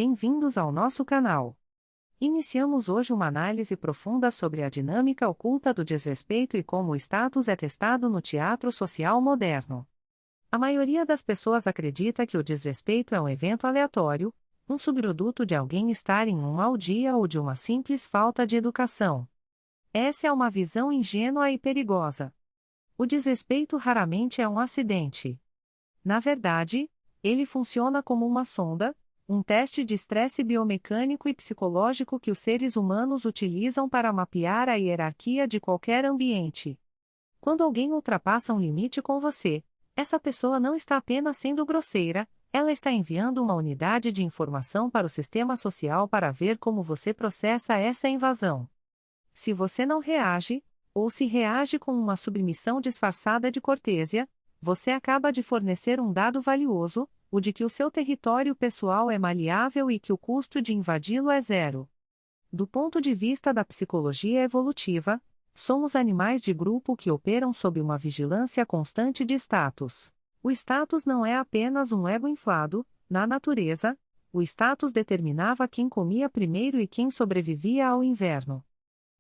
Bem-vindos ao nosso canal. Iniciamos hoje uma análise profunda sobre a dinâmica oculta do desrespeito e como o status é testado no teatro social moderno. A maioria das pessoas acredita que o desrespeito é um evento aleatório, um subproduto de alguém estar em um mau dia ou de uma simples falta de educação. Essa é uma visão ingênua e perigosa. O desrespeito raramente é um acidente. Na verdade, ele funciona como uma sonda, um teste de estresse biomecânico e psicológico que os seres humanos utilizam para mapear a hierarquia de qualquer ambiente. Quando alguém ultrapassa um limite com você, essa pessoa não está apenas sendo grosseira, ela está enviando uma unidade de informação para o sistema social para ver como você processa essa invasão. Se você não reage, ou se reage com uma submissão disfarçada de cortesia, você acaba de fornecer um dado valioso, o de que o seu território pessoal é maleável e que o custo de invadi-lo é zero. Do ponto de vista da psicologia evolutiva, somos animais de grupo que operam sob uma vigilância constante de status. O status não é apenas um ego inflado, na natureza, o status determinava quem comia primeiro e quem sobrevivia ao inverno.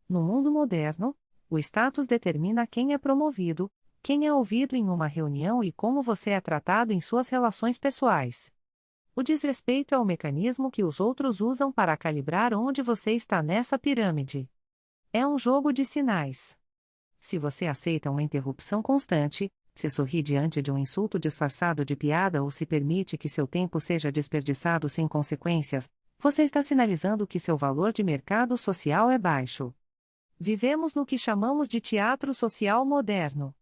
No mundo moderno, o status determina quem é promovido, quem é ouvido em uma reunião e como você é tratado em suas relações pessoais. O desrespeito é o mecanismo que os outros usam para calibrar onde você está nessa pirâmide. É um jogo de sinais. Se você aceita uma interrupção constante, se sorri diante de um insulto disfarçado de piada ou se permite que seu tempo seja desperdiçado sem consequências, você está sinalizando que seu valor de mercado social é baixo. Vivemos no que chamamos de teatro social moderno.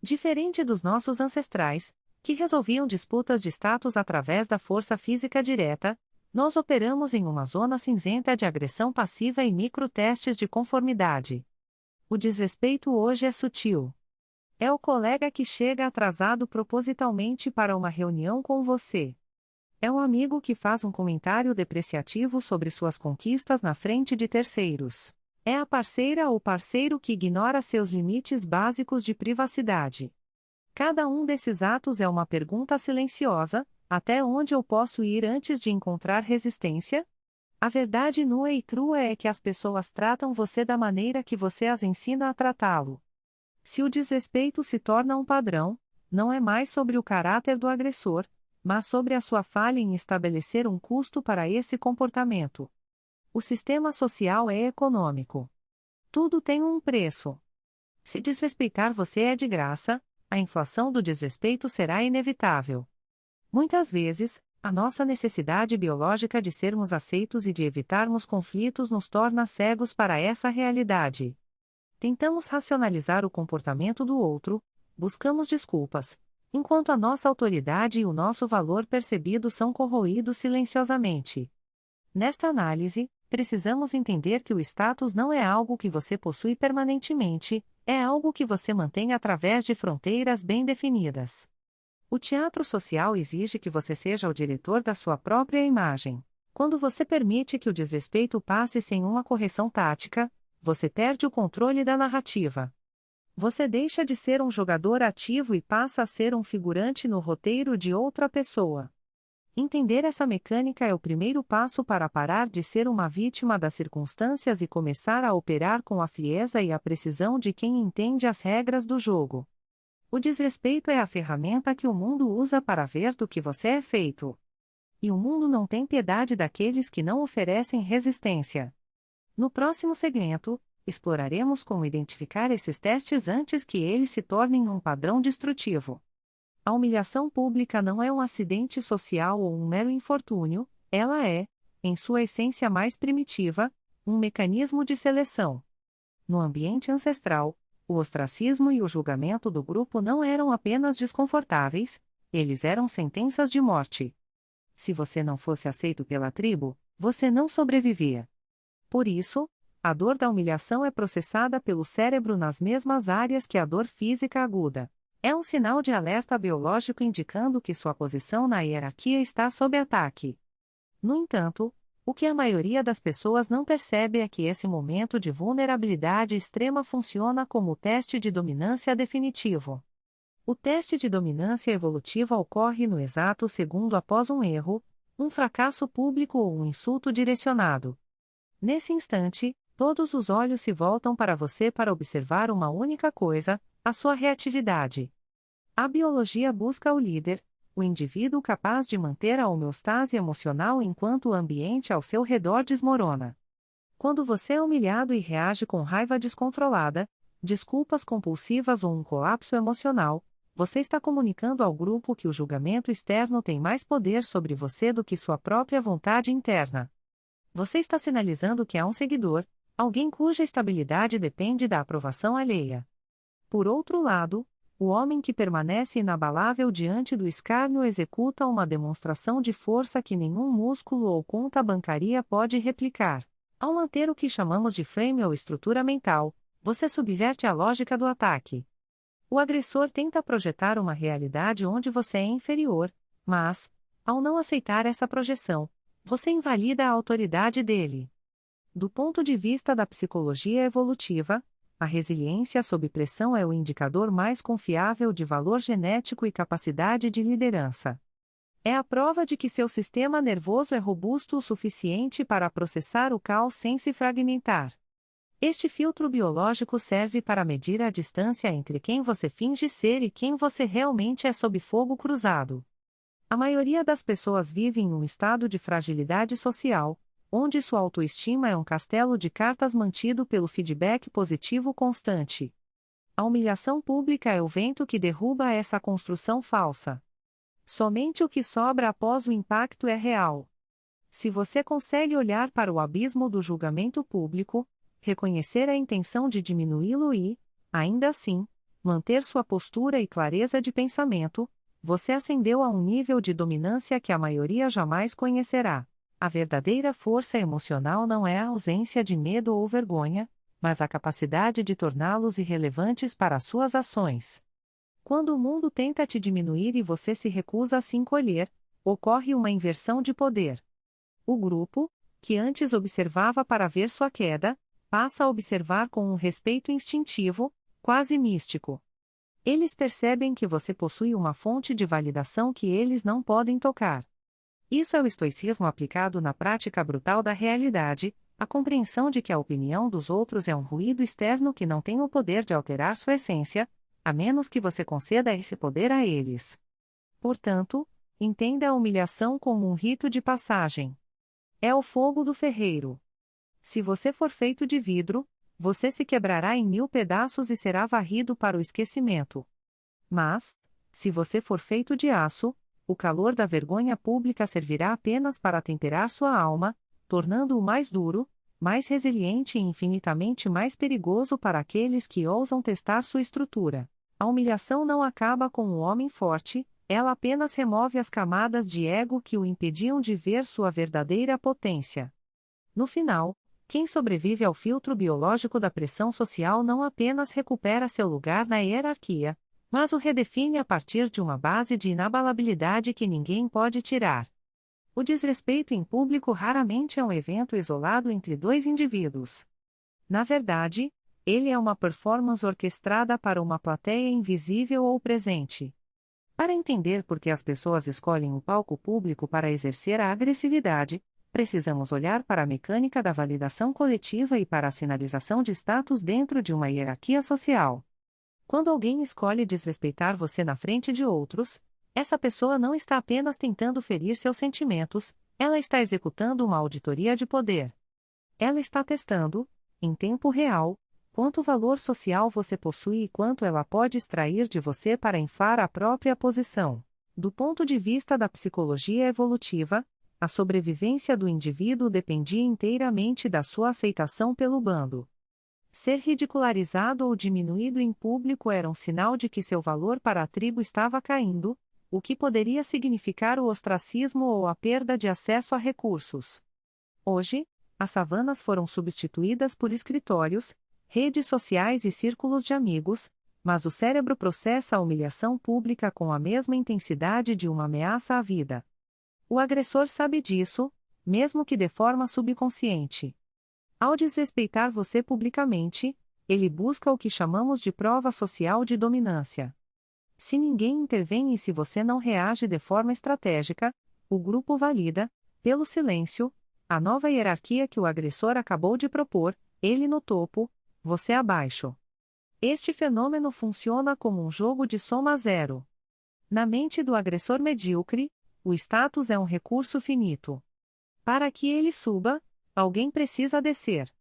Diferente dos nossos ancestrais, que resolviam disputas de status através da força física direta, nós operamos em uma zona cinzenta de agressão passiva e microtestes de conformidade. O desrespeito hoje é sutil. É o colega que chega atrasado propositalmente para uma reunião com você. É um amigo que faz um comentário depreciativo sobre suas conquistas na frente de terceiros. É a parceira ou parceiro que ignora seus limites básicos de privacidade. Cada um desses atos é uma pergunta silenciosa: até onde eu posso ir antes de encontrar resistência? A verdade nua e crua é que as pessoas tratam você da maneira que você as ensina a tratá-lo. Se o desrespeito se torna um padrão, não é mais sobre o caráter do agressor, mas sobre a sua falha em estabelecer um custo para esse comportamento. O sistema social é econômico. Tudo tem um preço. Se desrespeitar você é de graça, a inflação do desrespeito será inevitável. Muitas vezes, a nossa necessidade biológica de sermos aceitos e de evitarmos conflitos nos torna cegos para essa realidade. Tentamos racionalizar o comportamento do outro, buscamos desculpas, enquanto a nossa autoridade e o nosso valor percebido são corroídos silenciosamente. Nesta análise, precisamos entender que o status não é algo que você possui permanentemente, é algo que você mantém através de fronteiras bem definidas. O teatro social exige que você seja o diretor da sua própria imagem. Quando você permite que o desrespeito passe sem uma correção tática, você perde o controle da narrativa. Você deixa de ser um jogador ativo e passa a ser um figurante no roteiro de outra pessoa. Entender essa mecânica é o primeiro passo para parar de ser uma vítima das circunstâncias e começar a operar com a frieza e a precisão de quem entende as regras do jogo. O desrespeito é a ferramenta que o mundo usa para ver do que você é feito. E o mundo não tem piedade daqueles que não oferecem resistência. No próximo segmento, exploraremos como identificar esses testes antes que eles se tornem um padrão destrutivo. A humilhação pública não é um acidente social ou um mero infortúnio, ela é, em sua essência mais primitiva, um mecanismo de seleção. No ambiente ancestral, o ostracismo e o julgamento do grupo não eram apenas desconfortáveis, eles eram sentenças de morte. Se você não fosse aceito pela tribo, você não sobrevivia. Por isso, a dor da humilhação é processada pelo cérebro nas mesmas áreas que a dor física aguda. É um sinal de alerta biológico indicando que sua posição na hierarquia está sob ataque. No entanto, o que a maioria das pessoas não percebe é que esse momento de vulnerabilidade extrema funciona como o teste de dominância definitivo. O teste de dominância evolutiva ocorre no exato segundo após um erro, um fracasso público ou um insulto direcionado. Nesse instante, todos os olhos se voltam para você para observar uma única coisa: a sua reatividade. A biologia busca o líder, o indivíduo capaz de manter a homeostase emocional enquanto o ambiente ao seu redor desmorona. Quando você é humilhado e reage com raiva descontrolada, desculpas compulsivas ou um colapso emocional, você está comunicando ao grupo que o julgamento externo tem mais poder sobre você do que sua própria vontade interna. Você está sinalizando que há um seguidor, alguém cuja estabilidade depende da aprovação alheia. Por outro lado, o homem que permanece inabalável diante do escárnio executa uma demonstração de força que nenhum músculo ou conta bancária pode replicar. Ao manter o que chamamos de frame ou estrutura mental, você subverte a lógica do ataque. O agressor tenta projetar uma realidade onde você é inferior, mas, ao não aceitar essa projeção, você invalida a autoridade dele. Do ponto de vista da psicologia evolutiva, a resiliência sob pressão é o indicador mais confiável de valor genético e capacidade de liderança. É a prova de que seu sistema nervoso é robusto o suficiente para processar o caos sem se fragmentar. Este filtro biológico serve para medir a distância entre quem você finge ser e quem você realmente é sob fogo cruzado. A maioria das pessoas vive em um estado de fragilidade social, onde sua autoestima é um castelo de cartas mantido pelo feedback positivo constante. A humilhação pública é o vento que derruba essa construção falsa. Somente o que sobra após o impacto é real. Se você consegue olhar para o abismo do julgamento público, reconhecer a intenção de diminuí-lo e, ainda assim, manter sua postura e clareza de pensamento, você ascendeu a um nível de dominância que a maioria jamais conhecerá. A verdadeira força emocional não é a ausência de medo ou vergonha, mas a capacidade de torná-los irrelevantes para as suas ações. Quando o mundo tenta te diminuir e você se recusa a se encolher, ocorre uma inversão de poder. O grupo, que antes observava para ver sua queda, passa a observar com um respeito instintivo, quase místico. Eles percebem que você possui uma fonte de validação que eles não podem tocar. Isso é o estoicismo aplicado na prática brutal da realidade, a compreensão de que a opinião dos outros é um ruído externo que não tem o poder de alterar sua essência, a menos que você conceda esse poder a eles. Portanto, entenda a humilhação como um rito de passagem. É o fogo do ferreiro. Se você for feito de vidro, você se quebrará em 1000 pedaços e será varrido para o esquecimento. Mas, se você for feito de aço, o calor da vergonha pública servirá apenas para temperar sua alma, tornando-o mais duro, mais resiliente e infinitamente mais perigoso para aqueles que ousam testar sua estrutura. A humilhação não acaba com o homem forte, ela apenas remove as camadas de ego que o impediam de ver sua verdadeira potência. No final, quem sobrevive ao filtro biológico da pressão social não apenas recupera seu lugar na hierarquia, mas o redefine a partir de uma base de inabalabilidade que ninguém pode tirar. O desrespeito em público raramente é um evento isolado entre dois indivíduos. Na verdade, ele é uma performance orquestrada para uma plateia invisível ou presente. Para entender por que as pessoas escolhem o palco público para exercer a agressividade, precisamos olhar para a mecânica da validação coletiva e para a sinalização de status dentro de uma hierarquia social. Quando alguém escolhe desrespeitar você na frente de outros, essa pessoa não está apenas tentando ferir seus sentimentos, ela está executando uma auditoria de poder. Ela está testando, em tempo real, quanto valor social você possui e quanto ela pode extrair de você para inflar a própria posição. Do ponto de vista da psicologia evolutiva, a sobrevivência do indivíduo dependia inteiramente da sua aceitação pelo bando. Ser ridicularizado ou diminuído em público era um sinal de que seu valor para a tribo estava caindo, o que poderia significar o ostracismo ou a perda de acesso a recursos. Hoje, as savanas foram substituídas por escritórios, redes sociais e círculos de amigos, mas o cérebro processa a humilhação pública com a mesma intensidade de uma ameaça à vida. O agressor sabe disso, mesmo que de forma subconsciente. Ao desrespeitar você publicamente, ele busca o que chamamos de prova social de dominância. Se ninguém intervém e se você não reage de forma estratégica, o grupo valida, Pelo silêncio, a nova hierarquia que o agressor acabou de propor, ele no topo, você abaixo. Este fenômeno funciona como um jogo de soma zero. Na mente do agressor medíocre, o status é um recurso finito. Para que ele suba, alguém precisa descer.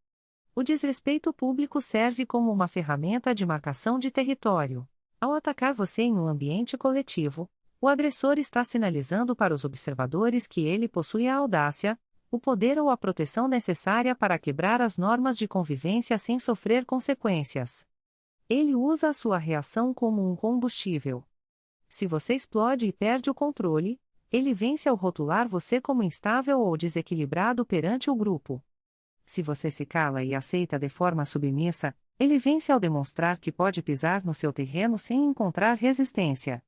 O desrespeito público serve como uma ferramenta de marcação de território. Ao atacar você em um ambiente coletivo, o agressor está sinalizando para os observadores que ele possui a audácia, o poder ou a proteção necessária para quebrar as normas de convivência sem sofrer consequências. Ele usa a sua reação como um combustível. Se você explode e perde o controle, ele vence ao rotular você como instável ou desequilibrado perante o grupo. Se você se cala e aceita de forma submissa, ele vence ao demonstrar que pode pisar no seu terreno sem encontrar resistência.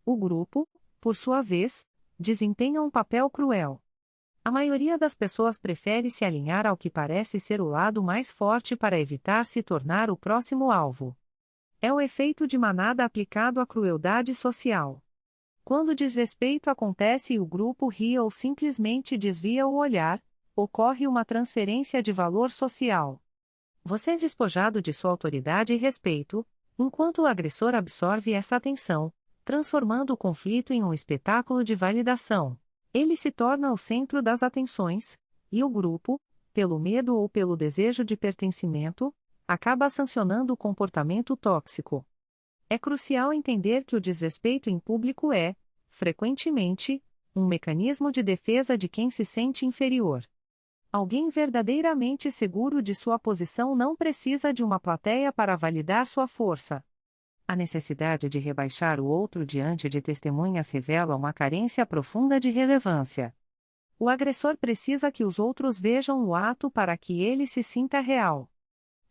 O grupo, por sua vez, desempenha um papel cruel. A maioria das pessoas prefere se alinhar ao que parece ser o lado mais forte para evitar se tornar o próximo alvo. É o efeito de manada aplicado à crueldade social. Quando o desrespeito acontece e o grupo ri ou simplesmente desvia o olhar, ocorre uma transferência de valor social. Você é despojado de sua autoridade e respeito, enquanto o agressor absorve essa atenção, transformando o conflito em um espetáculo de validação. Ele se torna o centro das atenções, e o grupo, pelo medo ou pelo desejo de pertencimento, acaba sancionando o comportamento tóxico. É crucial entender que o desrespeito em público é, frequentemente, um mecanismo de defesa de quem se sente inferior. Alguém verdadeiramente seguro de sua posição não precisa de uma plateia para validar sua força. A necessidade de rebaixar o outro diante de testemunhas revela uma carência profunda de relevância. O agressor precisa que os outros vejam o ato para que ele se sinta real.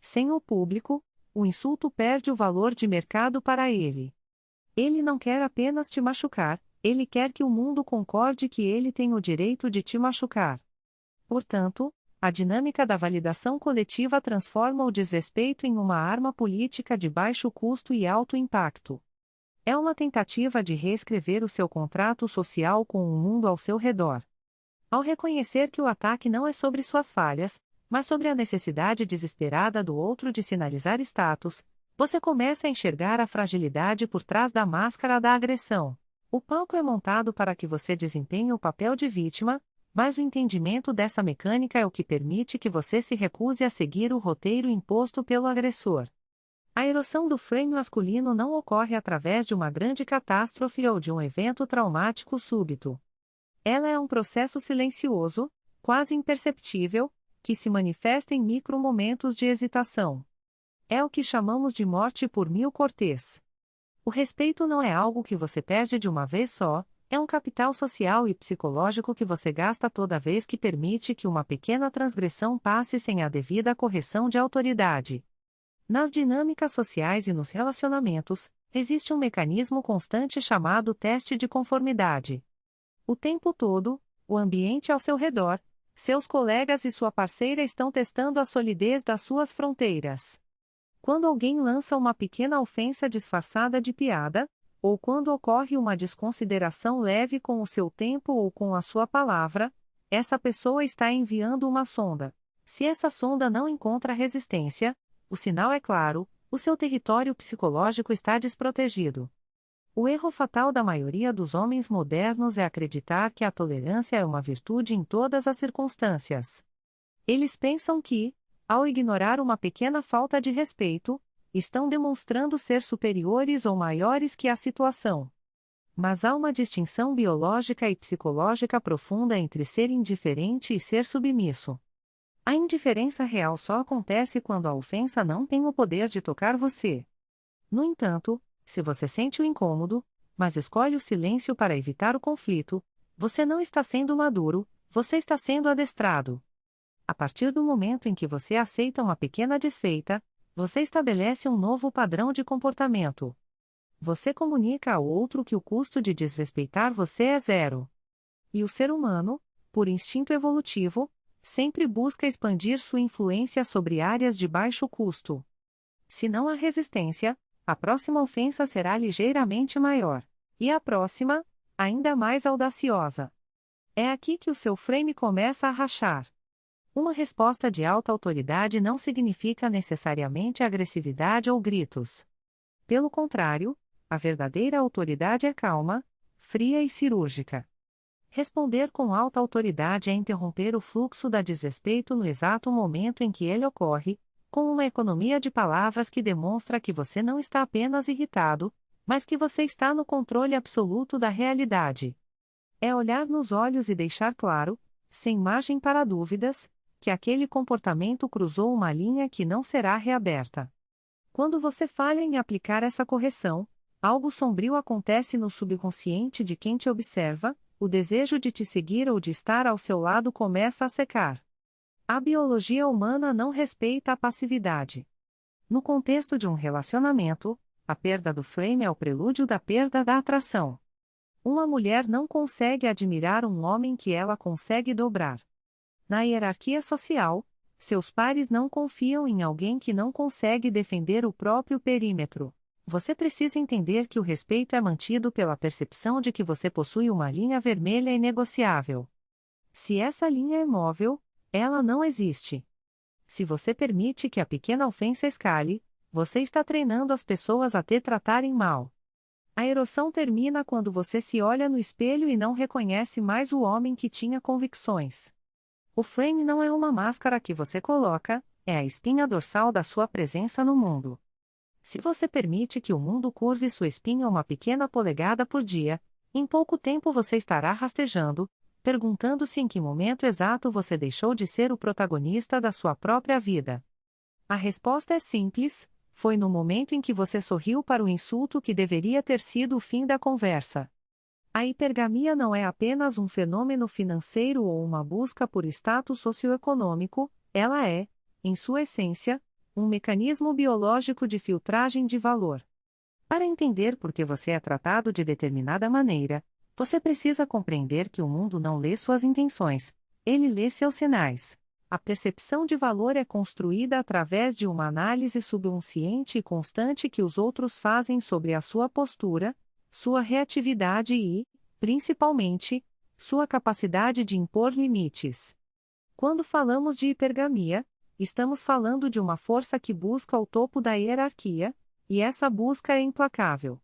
Sem o público, o insulto perde o valor de mercado para ele. Ele não quer apenas te machucar, ele quer que o mundo concorde que ele tem o direito de te machucar. Portanto, a dinâmica da validação coletiva transforma o desrespeito em uma arma política de baixo custo e alto impacto. É uma tentativa de reescrever o seu contrato social com o mundo ao seu redor. Ao reconhecer que o ataque não é sobre suas falhas, mas sobre a necessidade desesperada do outro de sinalizar status, você começa a enxergar a fragilidade por trás da máscara da agressão. O palco é montado para que você desempenhe o papel de vítima, mas o entendimento dessa mecânica é o que permite que você se recuse a seguir o roteiro imposto pelo agressor. A erosão do freio masculino não ocorre através de uma grande catástrofe ou de um evento traumático súbito. Ela é um processo silencioso, quase imperceptível, que se manifesta em micromomentos de hesitação. É o que chamamos de morte por mil cortês. O respeito não é algo que você perde de uma vez só, é um capital social e psicológico que você gasta toda vez que permite que uma pequena transgressão passe sem a devida correção de autoridade. Nas dinâmicas sociais e nos relacionamentos, existe um mecanismo constante chamado teste de conformidade. O tempo todo, o ambiente ao seu redor, seus colegas e sua parceira estão testando a solidez das suas fronteiras. Quando alguém lança uma pequena ofensa disfarçada de piada, ou quando ocorre uma desconsideração leve com o seu tempo ou com a sua palavra, essa pessoa está enviando uma sonda. Se essa sonda não encontra resistência, o sinal é claro, o seu território psicológico está desprotegido. O erro fatal da maioria dos homens modernos é acreditar que a tolerância é uma virtude em todas as circunstâncias. Eles pensam que, ao ignorar uma pequena falta de respeito, estão demonstrando ser superiores ou maiores que a situação. Mas há uma distinção biológica e psicológica profunda entre ser indiferente e ser submisso. A indiferença real só acontece quando a ofensa não tem o poder de tocar você. No entanto, se você sente o incômodo, mas escolhe o silêncio para evitar o conflito, você não está sendo maduro, você está sendo adestrado. A partir do momento em que você aceita uma pequena desfeita, você estabelece um novo padrão de comportamento. Você comunica ao outro que o custo de desrespeitar você é zero. E o ser humano, por instinto evolutivo, sempre busca expandir sua influência sobre áreas de baixo custo. Se não há resistência, a próxima ofensa será ligeiramente maior, e a próxima, ainda mais audaciosa. É aqui que o seu frame começa a rachar. Uma resposta de alta autoridade não significa necessariamente agressividade ou gritos. Pelo contrário, a verdadeira autoridade é calma, fria e cirúrgica. Responder com alta autoridade é interromper o fluxo da desrespeito no exato momento em que ele ocorre, com uma economia de palavras que demonstra que você não está apenas irritado, mas que você está no controle absoluto da realidade. É olhar nos olhos e deixar claro, sem margem para dúvidas, que aquele comportamento cruzou uma linha que não será reaberta. Quando você falha em aplicar essa correção, algo sombrio acontece no subconsciente de quem te observa, o desejo de te seguir ou de estar ao seu lado começa a secar. A biologia humana não respeita a passividade. No contexto de um relacionamento, a perda do frame é o prelúdio da perda da atração. Uma mulher não consegue admirar um homem que ela consegue dobrar. Na hierarquia social, seus pares não confiam em alguém que não consegue defender o próprio perímetro. Você precisa entender que o respeito é mantido pela percepção de que você possui uma linha vermelha inegociável. Se essa linha é móvel, ela não existe. Se você permite que a pequena ofensa escale, você está treinando as pessoas a te tratarem mal. A erosão termina quando você se olha no espelho e não reconhece mais o homem que tinha convicções. O frame não é uma máscara que você coloca, é a espinha dorsal da sua presença no mundo. Se você permite que o mundo curve sua espinha uma pequena polegada por dia, em pouco tempo você estará rastejando, perguntando-se em que momento exato você deixou de ser o protagonista da sua própria vida. A resposta é simples: foi no momento em que você sorriu para o insulto que deveria ter sido o fim da conversa. A hipergamia não é apenas um fenômeno financeiro ou uma busca por status socioeconômico, ela é, em sua essência, um mecanismo biológico de filtragem de valor. Para entender por que você é tratado de determinada maneira, você precisa compreender que o mundo não lê suas intenções, ele lê seus sinais. A percepção de valor é construída através de uma análise subconsciente e constante que os outros fazem sobre a sua postura, sua reatividade e, principalmente, sua capacidade de impor limites. Quando falamos de hipergamia, estamos falando de uma força que busca o topo da hierarquia, e essa busca é implacável.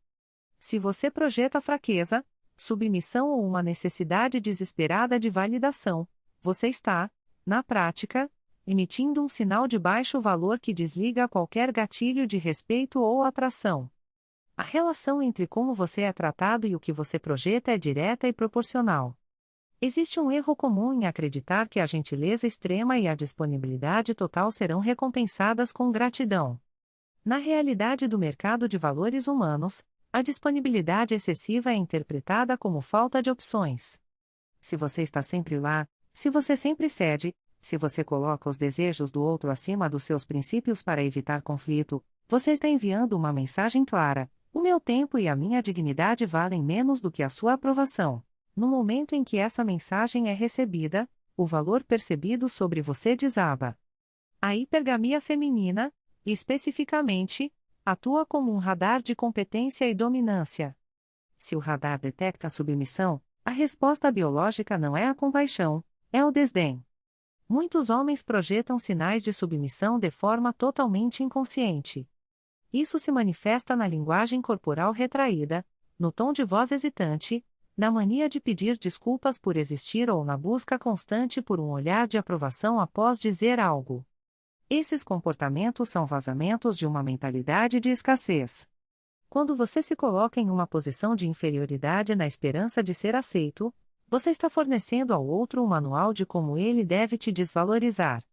Se você projeta fraqueza, submissão ou uma necessidade desesperada de validação, você está, na prática, emitindo um sinal de baixo valor que desliga qualquer gatilho de respeito ou atração. A relação entre como você é tratado e o que você projeta é direta e proporcional. Existe um erro comum em acreditar que a gentileza extrema e a disponibilidade total serão recompensadas com gratidão. Na realidade do mercado de valores humanos, a disponibilidade excessiva é interpretada como falta de opções. Se você está sempre lá, se você sempre cede, se você coloca os desejos do outro acima dos seus princípios para evitar conflito, você está enviando uma mensagem clara: o meu tempo e a minha dignidade valem menos do que a sua aprovação. No momento em que essa mensagem é recebida, o valor percebido sobre você desaba. A hipergamia feminina, especificamente, atua como um radar de competência e dominância. Se o radar detecta a submissão, a resposta biológica não é a compaixão, é o desdém. Muitos homens projetam sinais de submissão de forma totalmente inconsciente. Isso se manifesta na linguagem corporal retraída, no tom de voz hesitante, na mania de pedir desculpas por existir ou na busca constante por um olhar de aprovação após dizer algo. Esses comportamentos são vazamentos de uma mentalidade de escassez. Quando você se coloca em uma posição de inferioridade na esperança de ser aceito, você está fornecendo ao outro um manual de como ele deve te desvalorizar.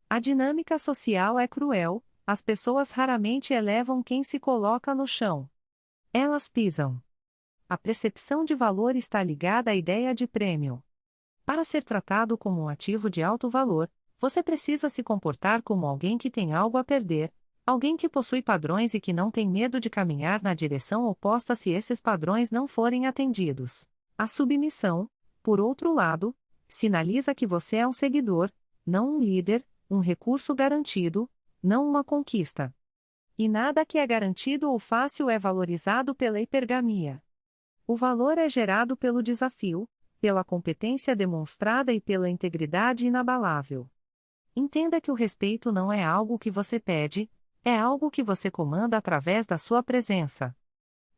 A dinâmica social é cruel, as pessoas raramente elevam quem se coloca no chão. Elas pisam. A percepção de valor está ligada à ideia de prêmio. Para ser tratado como um ativo de alto valor, você precisa se comportar como alguém que tem algo a perder, alguém que possui padrões e que não tem medo de caminhar na direção oposta se esses padrões não forem atendidos. A submissão, por outro lado, sinaliza que você é um seguidor, não um líder, um recurso garantido, não uma conquista. E nada que é garantido ou fácil é valorizado pela hipergamia. O valor é gerado pelo desafio, pela competência demonstrada e pela integridade inabalável. Entenda que o respeito não é algo que você pede, é algo que você comanda através da sua presença.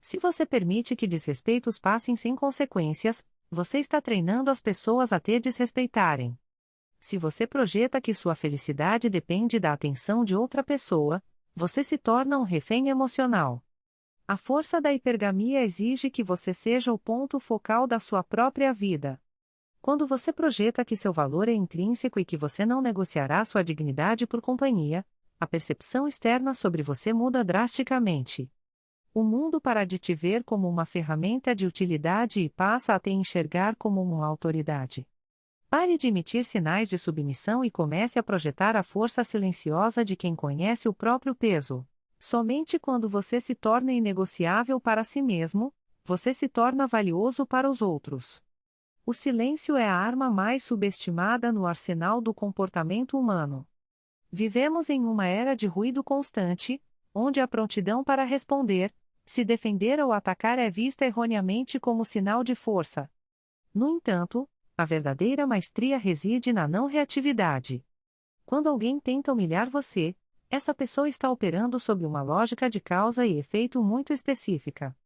Se você permite que desrespeitos passem sem consequências, você está treinando as pessoas a te desrespeitarem. Se você projeta que sua felicidade depende da atenção de outra pessoa, você se torna um refém emocional. A força da hipergamia exige que você seja o ponto focal da sua própria vida. Quando você projeta que seu valor é intrínseco e que você não negociará sua dignidade por companhia, a percepção externa sobre você muda drasticamente. O mundo para de te ver como uma ferramenta de utilidade e passa a te enxergar como uma autoridade. Pare de emitir sinais de submissão e comece a projetar a força silenciosa de quem conhece o próprio peso. Somente quando você se torna inegociável para si mesmo, você se torna valioso para os outros. O silêncio é a arma mais subestimada no arsenal do comportamento humano. Vivemos em uma era de ruído constante, onde a prontidão para responder, se defender ou atacar é vista erroneamente como sinal de força. No entanto, a verdadeira maestria reside na não reatividade. Quando alguém tenta humilhar você, essa pessoa está operando sob uma lógica de causa e efeito muito específica.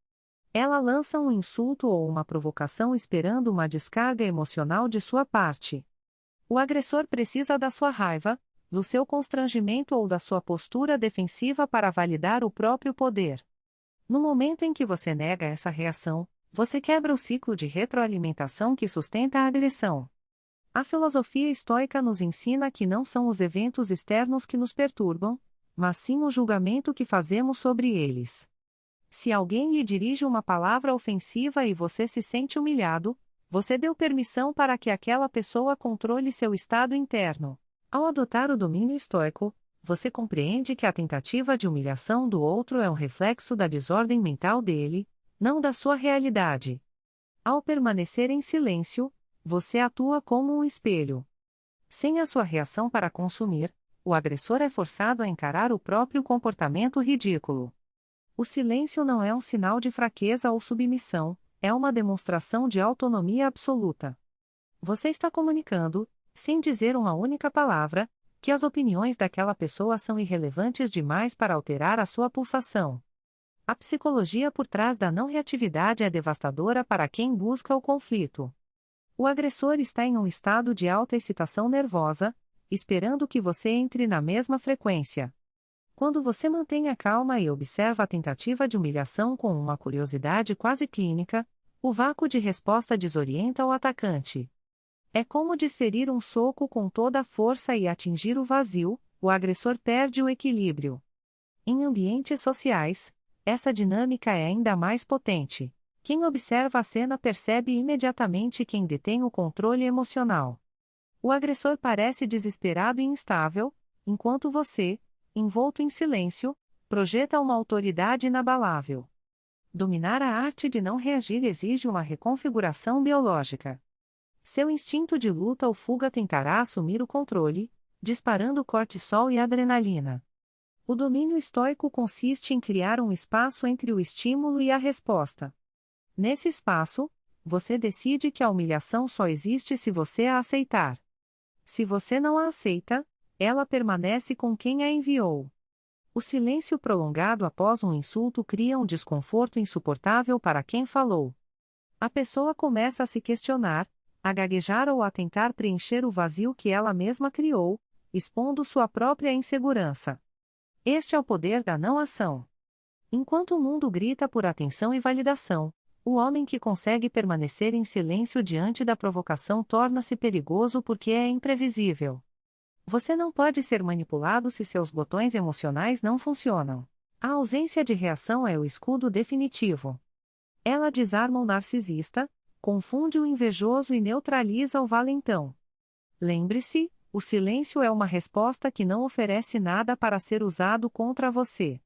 Ela lança um insulto ou uma provocação esperando uma descarga emocional de sua parte. O agressor precisa da sua raiva, do seu constrangimento ou da sua postura defensiva para validar o próprio poder. No momento em que você nega essa reação, você quebra o ciclo de retroalimentação que sustenta a agressão. A filosofia estoica nos ensina que não são os eventos externos que nos perturbam, mas sim o julgamento que fazemos sobre eles. Se alguém lhe dirige uma palavra ofensiva e você se sente humilhado, você deu permissão para que aquela pessoa controle seu estado interno. Ao adotar o domínio estoico, você compreende que a tentativa de humilhação do outro é um reflexo da desordem mental dele, não da sua realidade. Ao permanecer em silêncio, você atua como um espelho. Sem a sua reação para consumir, o agressor é forçado a encarar o próprio comportamento ridículo. O silêncio não é um sinal de fraqueza ou submissão, é uma demonstração de autonomia absoluta. Você está comunicando, sem dizer uma única palavra, que as opiniões daquela pessoa são irrelevantes demais para alterar a sua pulsação. A psicologia por trás da não reatividade é devastadora para quem busca o conflito. O agressor está em um estado de alta excitação nervosa, esperando que você entre na mesma frequência. Quando você mantém a calma e observa a tentativa de humilhação com uma curiosidade quase clínica, o vácuo de resposta desorienta o atacante. É como desferir um soco com toda a força e atingir o vazio, o agressor perde o equilíbrio. Em ambientes sociais, essa dinâmica é ainda mais potente. Quem observa a cena percebe imediatamente quem detém o controle emocional. O agressor parece desesperado e instável, enquanto você, envolto em silêncio, projeta uma autoridade inabalável. Dominar a arte de não reagir exige uma reconfiguração biológica. Seu instinto de luta ou fuga tentará assumir o controle, disparando cortisol e adrenalina. O domínio estoico consiste em criar um espaço entre o estímulo e a resposta. Nesse espaço, você decide que a humilhação só existe se você a aceitar. Se você não a aceita, ela permanece com quem a enviou. O silêncio prolongado após um insulto cria um desconforto insuportável para quem falou. A pessoa começa a se questionar, a gaguejar ou a tentar preencher o vazio que ela mesma criou, expondo sua própria insegurança. Este é o poder da não-ação. Enquanto o mundo grita por atenção e validação, o homem que consegue permanecer em silêncio diante da provocação torna-se perigoso porque é imprevisível. Você não pode ser manipulado se seus botões emocionais não funcionam. A ausência de reação é o escudo definitivo. Ela desarma o narcisista, confunde o invejoso e neutraliza o valentão. Lembre-se, o silêncio é uma resposta que não oferece nada para ser usado contra você.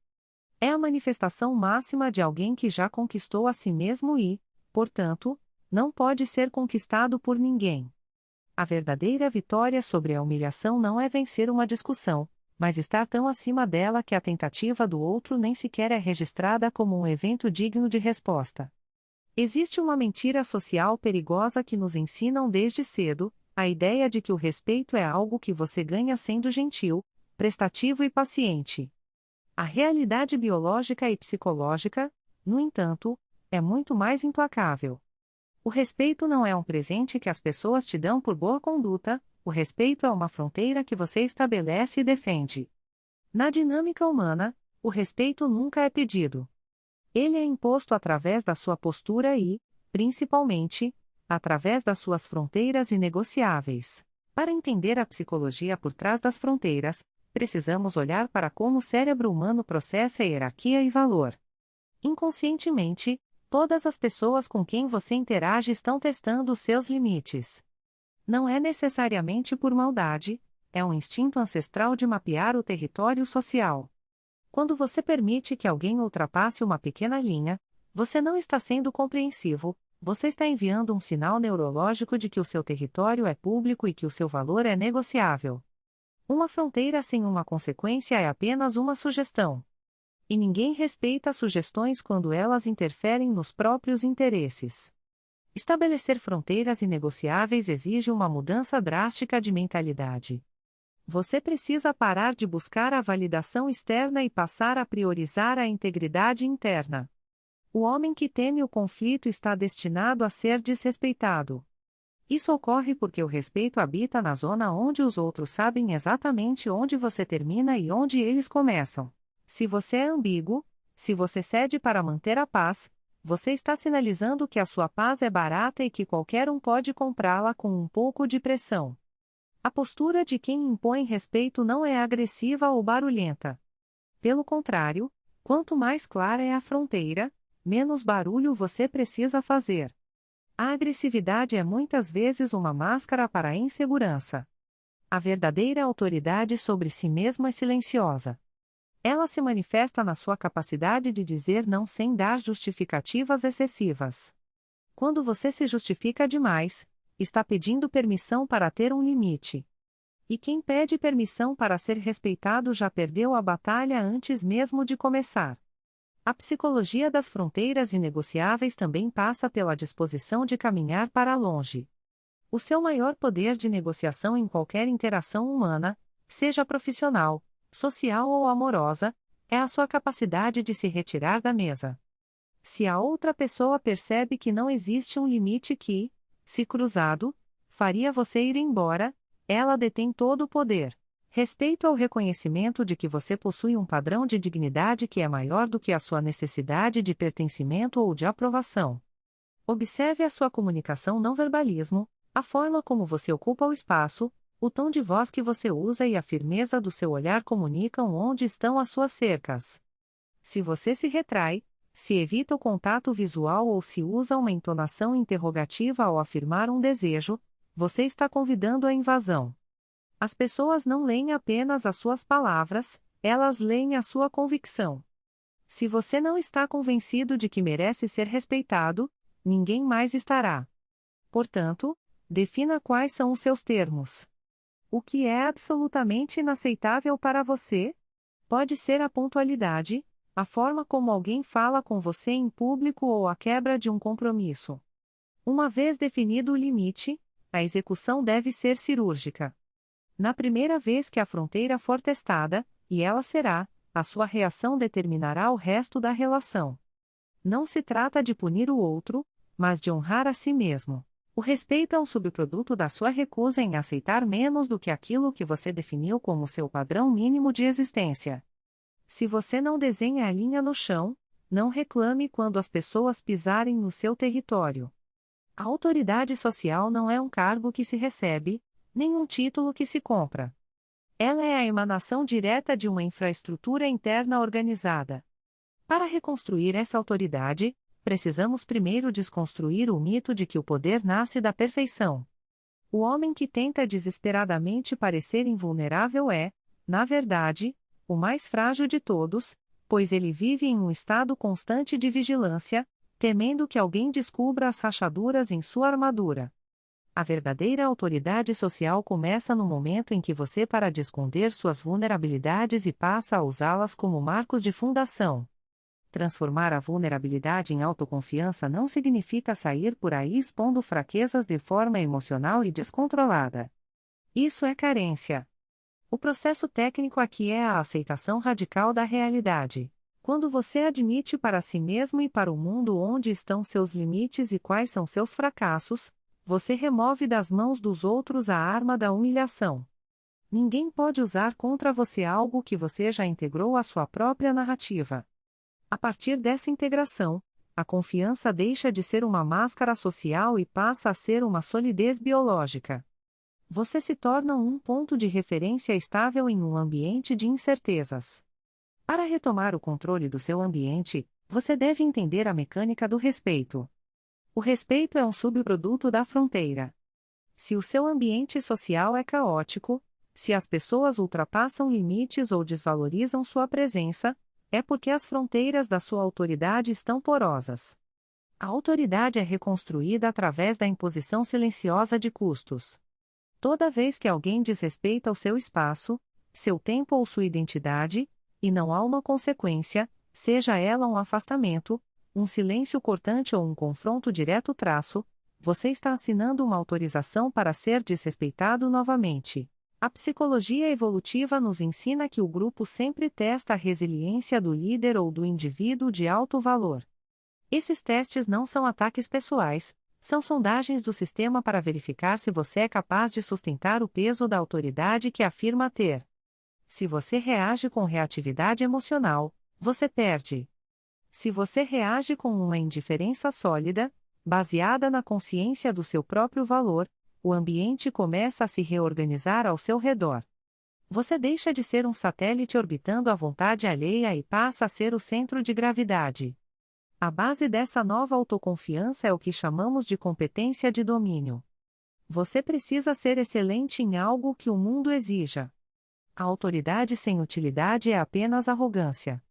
É a manifestação máxima de alguém que já conquistou a si mesmo e, portanto, não pode ser conquistado por ninguém. A verdadeira vitória sobre a humilhação não é vencer uma discussão, mas estar tão acima dela que a tentativa do outro nem sequer é registrada como um evento digno de resposta. Existe uma mentira social perigosa que nos ensinam desde cedo, a ideia de que o respeito é algo que você ganha sendo gentil, prestativo e paciente. A realidade biológica e psicológica, no entanto, é muito mais implacável. O respeito não é um presente que as pessoas te dão por boa conduta, o respeito é uma fronteira que você estabelece e defende. Na dinâmica humana, o respeito nunca é pedido. Ele é imposto através da sua postura e, principalmente, através das suas fronteiras inegociáveis. Para entender a psicologia por trás das fronteiras, precisamos olhar para como o cérebro humano processa hierarquia e valor. Inconscientemente, todas as pessoas com quem você interage estão testando os seus limites. Não é necessariamente por maldade, é um instinto ancestral de mapear o território social. Quando você permite que alguém ultrapasse uma pequena linha, você não está sendo compreensivo, você está enviando um sinal neurológico de que o seu território é público e que o seu valor é negociável. Uma fronteira sem uma consequência é apenas uma sugestão. E ninguém respeita sugestões quando elas interferem nos próprios interesses. Estabelecer fronteiras inegociáveis exige uma mudança drástica de mentalidade. Você precisa parar de buscar a validação externa e passar a priorizar a integridade interna. O homem que teme o conflito está destinado a ser desrespeitado. Isso ocorre porque o respeito habita na zona onde os outros sabem exatamente onde você termina e onde eles começam. Se você é ambíguo, se você cede para manter a paz, você está sinalizando que a sua paz é barata e que qualquer um pode comprá-la com um pouco de pressão. A postura de quem impõe respeito não é agressiva ou barulhenta. Pelo contrário, quanto mais clara é a fronteira, menos barulho você precisa fazer. A agressividade é muitas vezes uma máscara para a insegurança. A verdadeira autoridade sobre si mesma é silenciosa. Ela se manifesta na sua capacidade de dizer não sem dar justificativas excessivas. Quando você se justifica demais, está pedindo permissão para ter um limite. E quem pede permissão para ser respeitado já perdeu a batalha antes mesmo de começar. A psicologia das fronteiras inegociáveis também passa pela disposição de caminhar para longe. O seu maior poder de negociação em qualquer interação humana, seja profissional, social ou amorosa, é a sua capacidade de se retirar da mesa. Se a outra pessoa percebe que não existe um limite que, se cruzado, faria você ir embora, ela detém todo o poder. Respeito ao reconhecimento de que você possui um padrão de dignidade que é maior do que a sua necessidade de pertencimento ou de aprovação. Observe a sua comunicação não verbalismo, a forma como você ocupa o espaço, o tom de voz que você usa e a firmeza do seu olhar comunicam onde estão as suas cercas. Se você se retrai, se evita o contato visual ou se usa uma entonação interrogativa ao afirmar um desejo, você está convidando a invasão. As pessoas não leem apenas as suas palavras, elas leem a sua convicção. Se você não está convencido de que merece ser respeitado, ninguém mais estará. Portanto, defina quais são os seus termos. O que é absolutamente inaceitável para você? Pode ser a pontualidade, a forma como alguém fala com você em público ou a quebra de um compromisso. Uma vez definido o limite, a execução deve ser cirúrgica. Na primeira vez que a fronteira for testada, e ela será, a sua reação determinará o resto da relação. Não se trata de punir o outro, mas de honrar a si mesmo. O respeito é um subproduto da sua recusa em aceitar menos do que aquilo que você definiu como seu padrão mínimo de existência. Se você não desenha a linha no chão, não reclame quando as pessoas pisarem no seu território. A autoridade social não é um cargo que se recebe, nem um título que se compra. Ela é a emanação direta de uma infraestrutura interna organizada. Para reconstruir essa autoridade, precisamos primeiro desconstruir o mito de que o poder nasce da perfeição. O homem que tenta desesperadamente parecer invulnerável é, na verdade, o mais frágil de todos, pois ele vive em um estado constante de vigilância, temendo que alguém descubra as rachaduras em sua armadura. A verdadeira autoridade social começa no momento em que você para de esconder suas vulnerabilidades e passa a usá-las como marcos de fundação. Transformar a vulnerabilidade em autoconfiança não significa sair por aí expondo fraquezas de forma emocional e descontrolada. Isso é carência. O processo técnico aqui é a aceitação radical da realidade. Quando você admite para si mesmo e para o mundo onde estão seus limites e quais são seus fracassos, você remove das mãos dos outros a arma da humilhação. Ninguém pode usar contra você algo que você já integrou à sua própria narrativa. A partir dessa integração, a confiança deixa de ser uma máscara social e passa a ser uma solidez biológica. Você se torna um ponto de referência estável em um ambiente de incertezas. Para retomar o controle do seu ambiente, você deve entender a mecânica do respeito. O respeito é um subproduto da fronteira. Se o seu ambiente social é caótico, se as pessoas ultrapassam limites ou desvalorizam sua presença, é porque as fronteiras da sua autoridade estão porosas. A autoridade é reconstruída através da imposição silenciosa de custos. Toda vez que alguém desrespeita o seu espaço, seu tempo ou sua identidade, e não há uma consequência, seja ela um afastamento, um silêncio cortante ou um confronto direto você está assinando uma autorização para ser desrespeitado novamente. A psicologia evolutiva nos ensina que o grupo sempre testa a resiliência do líder ou do indivíduo de alto valor. Esses testes não são ataques pessoais, são sondagens do sistema para verificar se você é capaz de sustentar o peso da autoridade que afirma ter. Se você reage com reatividade emocional, você perde. Se você reage com uma indiferença sólida, baseada na consciência do seu próprio valor, o ambiente começa a se reorganizar ao seu redor. Você deixa de ser um satélite orbitando à vontade alheia e passa a ser o centro de gravidade. A base dessa nova autoconfiança é o que chamamos de competência de domínio. Você precisa ser excelente em algo que o mundo exija. A autoridade sem utilidade é apenas arrogância.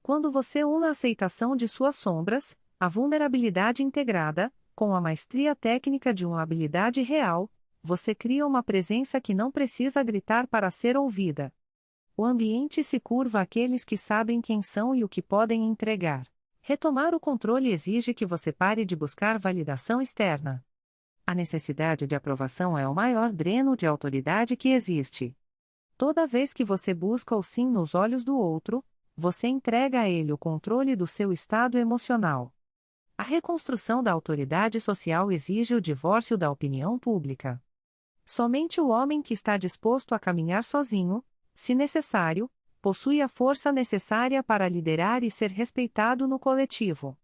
Quando você une a aceitação de suas sombras, a vulnerabilidade integrada, com a maestria técnica de uma habilidade real, você cria uma presença que não precisa gritar para ser ouvida. O ambiente se curva àqueles que sabem quem são e o que podem entregar. Retomar o controle exige que você pare de buscar validação externa. A necessidade de aprovação é o maior dreno de autoridade que existe. Toda vez que você busca o sim nos olhos do outro, você entrega a ele o controle do seu estado emocional. A reconstrução da autoridade social exige o divórcio da opinião pública. Somente o homem que está disposto a caminhar sozinho, se necessário, possui a força necessária para liderar e ser respeitado no coletivo.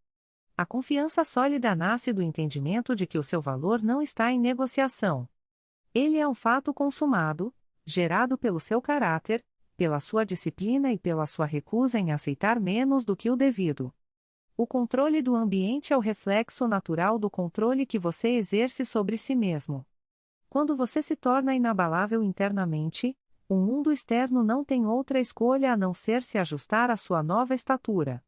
A confiança sólida nasce do entendimento de que o seu valor não está em negociação. Ele é um fato consumado, gerado pelo seu caráter, pela sua disciplina e pela sua recusa em aceitar menos do que o devido. O controle do ambiente é o reflexo natural do controle que você exerce sobre si mesmo. Quando você se torna inabalável internamente, o mundo externo não tem outra escolha a não ser se ajustar à sua nova estatura.